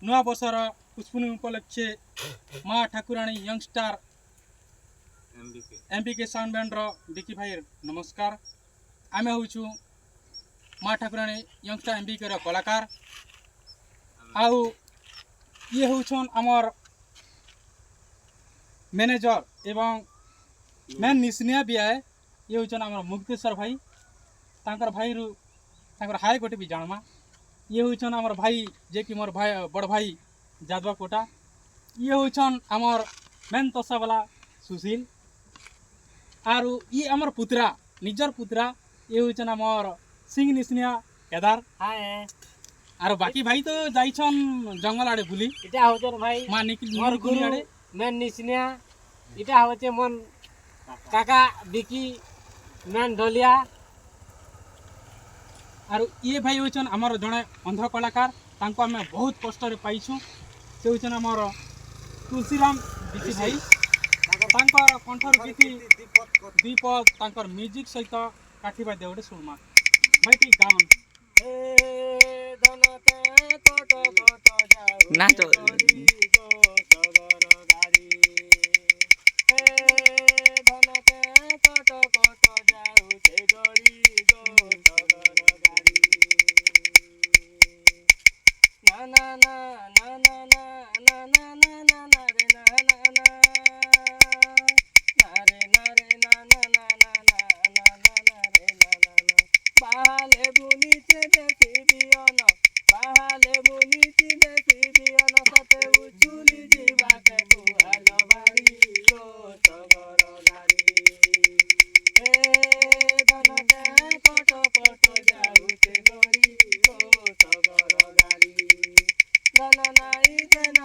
नुआ बसर पुष्पुनी उपलक्षे माँ Thakurani Youngstar MBK sound band Vicky भाई नमस्कार। आमे होचु माँ ठाकुराणी यंगस्टार एमबीके कलाकार आउ ये होचन आमर मैनेजर एवं मैन निस्निया भी आए ये होचन आमर मुक्तेश्वर भाई तांकर भाई रु तांकर हाय गोटे भी जानमा ये होचन आमर भाई जे कि मोर भाई बड़ भाई जादवा कोटा ये होचन आमर मैन तसा वाला सुशील आरु ये आमर पुत्रा निजर पुत्रा ये होचन आमर सिंह निस्निया केदार हाय आरो बाकी भाई तो जाइछन जंगल आड़े बुली इटा होचन भाई मां निकल मोर गुरु आड़े मैन निस्निया इटा होचे मन काका बिकी मैन ढोलिया आरो ये भाई होचन आमर जड़े अंध कलाकार तांको आमे बहुत कष्ट रे पाइछु से होचन आमर तुलसीराम बिकी भाई तांकर कंठर गीति दीपक तांकर म्यूजिक सहित काठीबा देवडे सुनमा भाई ती गावन ए धनते कोट कोट जाऊ ना तो na na na